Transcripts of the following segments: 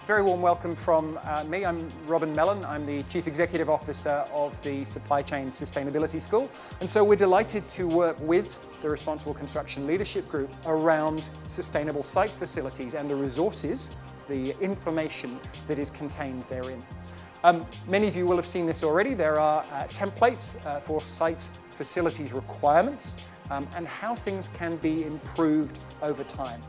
Very warm welcome from me. I'm Robin Mellon. I'm the Chief Executive Officer of the Supply Chain Sustainability School. And so we're delighted to work with the Responsible Construction Leadership Group around sustainable site facilities and the resources, the information that is contained therein. Many of you will have seen this already. There are templates for site facilities requirements and how things can be improved over time.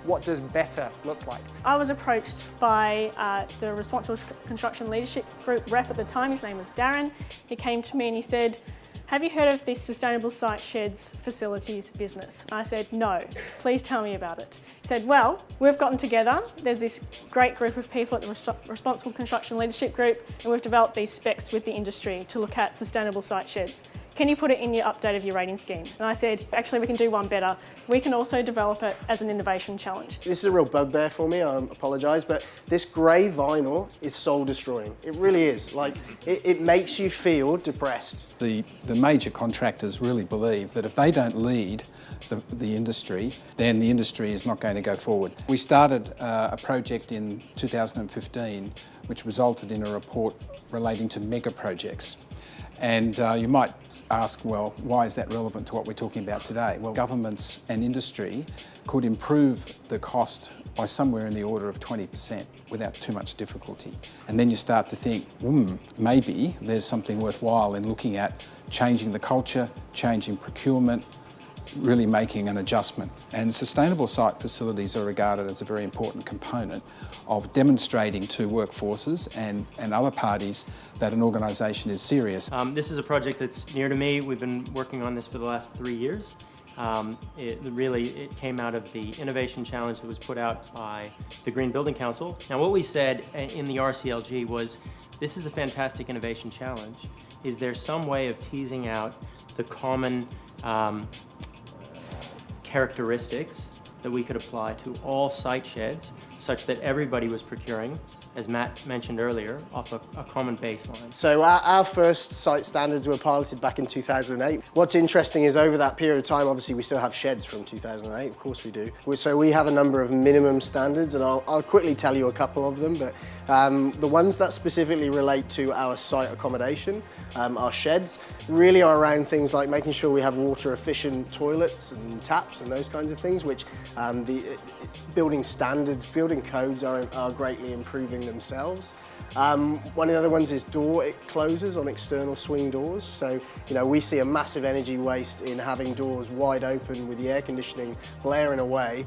What does better look like? I was approached by the Responsible Construction Leadership Group rep at the time. His name was Darren. He came to me and he said, "Have you heard of this sustainable site sheds facilities business?" I said, "No, please tell me about it." He said, "Well, we've gotten together. There's this great group of people at the Responsible Construction Leadership Group, and we've developed these specs with the industry to look at sustainable site sheds. Can you put it in your update of your rating scheme?" And I said, "Actually, we can do one better. We can also develop it as an innovation challenge." This is a real bugbear for me, I apologise, but this grey vinyl is soul destroying. It really is. Like, it makes you feel depressed. The major contractors really believe that if they don't lead the industry, then the industry is not going to go forward. We started a project in 2015 which resulted in a report relating to mega projects. And you might ask, well, why is that relevant to what we're talking about today? Well, governments and industry could improve the cost by somewhere in the order of 20% without too much difficulty. And then you start to think, maybe there's something worthwhile in looking at changing the culture, changing procurement, really making an adjustment. And sustainable site facilities are regarded as a very important component of demonstrating to workforces and other parties that an organisation is serious. This is a project that's near to me. We've been working on this for the last 3 years. It came out of the innovation challenge that was put out by the Green Building Council. Now, what we said in the RCLG was, this is a fantastic innovation challenge. Is there some way of teasing out the common characteristics that we could apply to all site sheds such that everybody was procuring, as Matt mentioned earlier, off a common baseline? So our first site standards were piloted back in 2008. What's interesting is over that period of time, obviously we still have sheds from 2008, of course we do. So we have a number of minimum standards, and I'll quickly tell you a couple of them, but the ones that specifically relate to our site accommodation, our sheds, really are around things like making sure we have water efficient toilets and taps and those kinds of things, which the building standards, building codes are greatly improving themselves. One of the other ones is door closers on external swing doors. So, we see a massive energy waste in having doors wide open with the air conditioning blaring away.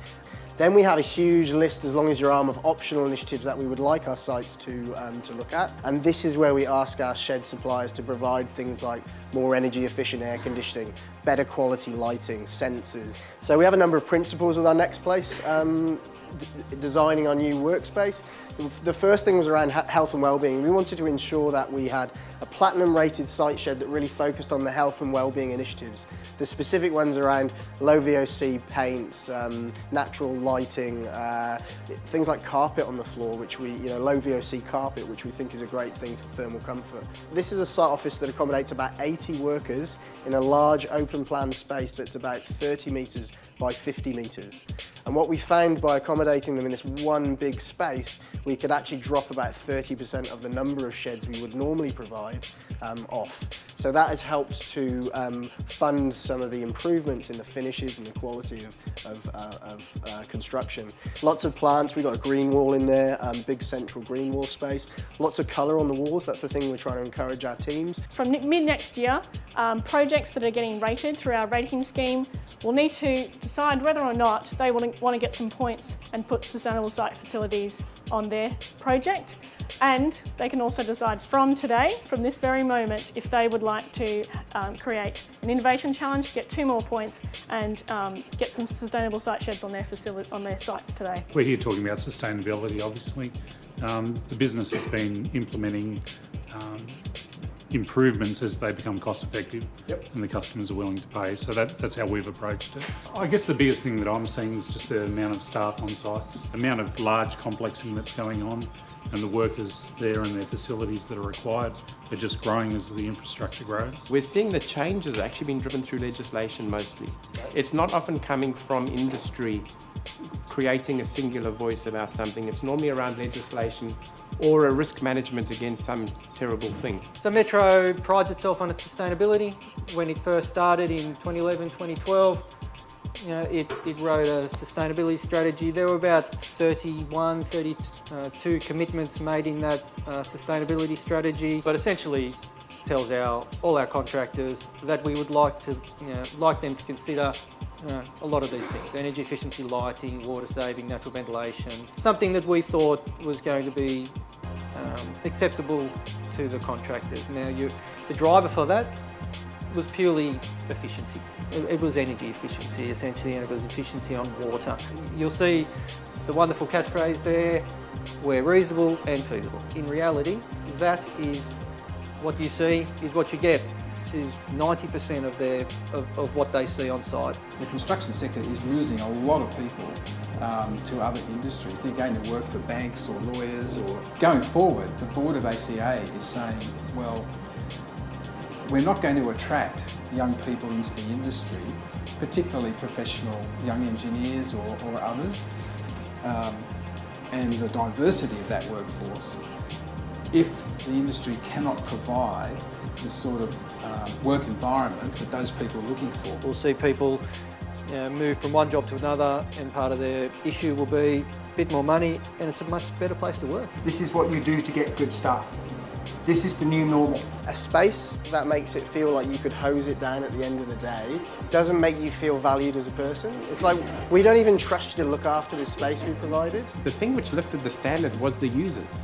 Then we have a huge list, as long as your arm, of optional initiatives that we would like our sites to look at. And this is where we ask our shed suppliers to provide things like more energy efficient air conditioning, better quality lighting, sensors. So we have a number of principles with our next place, designing our new workspace. The first thing was around health and well-being. We wanted to ensure that we had a platinum rated site shed that really focused on the health and well-being initiatives. The specific ones around low VOC paints, natural lighting, things like carpet on the floor, which low VOC carpet, which we think is a great thing for thermal comfort. This is a site office that accommodates about 80 workers in a large open plan space that's about 30 metres by 50 metres. And what we found by accommodating them in this one big space, we could actually drop about 30% of the number of sheds we would normally provide off. So that has helped to fund some of the improvements in the finishes and the quality of construction. Lots of plants, we've got a green wall in there, big central green wall space. Lots of colour on the walls, that's the thing we're trying to encourage our teams. From mid next year, projects that are getting rated through our rating scheme will need to decide whether or not they want to get some points and put sustainable site facilities on their project. And they can also decide from today, from this very moment, if they would like to create an innovation challenge, get 2 more points, and get some sustainable site sheds on their sites today. We're here talking about sustainability, obviously. The business has been implementing improvements as they become cost effective. Yep. And the customers are willing to pay. So that's how we've approached it. I guess the biggest thing that I'm seeing is just the amount of staff on sites, the amount of large complexing that's going on, and the workers there and their facilities that are required are just growing as the infrastructure grows. We're seeing the changes actually being driven through legislation mostly. It's not often coming from industry creating a singular voice about something. It's normally around legislation or a risk management against some terrible thing. So Metro prides itself on its sustainability. When it first started in 2011, 2012, it wrote a sustainability strategy. There were about 32 commitments made in that sustainability strategy, but essentially tells all our contractors that we would like them to consider a lot of these things: energy efficiency, lighting, water saving, natural ventilation. Something that we thought was going to be acceptable to the contractors. Now, the driver for that was purely efficiency. It was energy efficiency, essentially, and it was efficiency on water. You'll see the wonderful catchphrase there: we're reasonable and feasible. In reality, that is what you see is what you get. This is 90% of what they see on site. The construction sector is losing a lot of people to other industries. They're going to work for banks or lawyers, or going forward, the board of ACA is saying, well, we're not going to attract young people into the industry, particularly professional young engineers or others, and the diversity of that workforce, if the industry cannot provide the sort of work environment that those people are looking for. We'll see people move from one job to another, and part of their issue will be a bit more money, and it's a much better place to work. This is what you do to get good staff. This is the new normal. A space that makes it feel like you could hose it down at the end of the day doesn't make you feel valued as a person. It's like, we don't even trust you to look after this space we provided. The thing which lifted the standard was the users.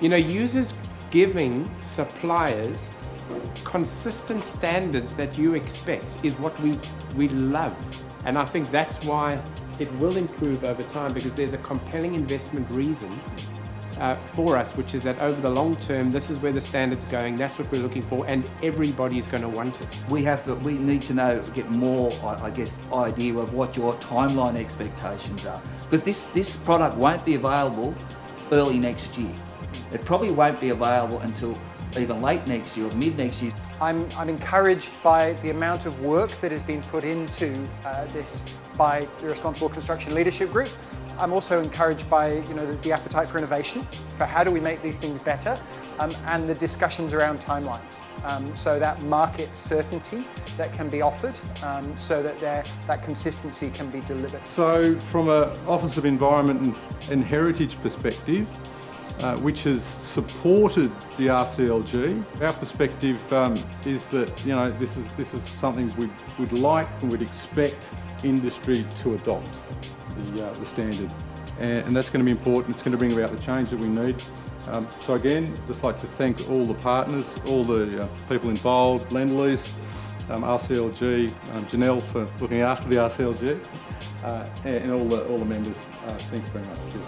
You know, users giving suppliers consistent standards that you expect is what we love. And I think that's why it will improve over time, because there's a compelling investment reason for us, which is that over the long term, this is where the standard's going, that's what we're looking for, and everybody's going to want it. We need to get more, I guess, idea of what your timeline expectations are. Because this product won't be available early next year. It probably won't be available until even late next year or mid next year. I'm encouraged by the amount of work that has been put into this by the Responsible Construction Leadership Group. I'm also encouraged by the appetite for innovation, for how do we make these things better, and the discussions around timelines. So that market certainty that can be offered, so that that consistency can be delivered. So from an Office of Environment and Heritage perspective, which has supported the RCLG, our perspective is that this is something we'd like and would expect industry to adopt the standard, and that's going to be important. It's going to bring about the change that we need. So again, just like to thank all the partners, all the people involved, Lend-Lease, RCLG, Janelle for looking after the RCLG, and all the members. Thanks very much. Cheers.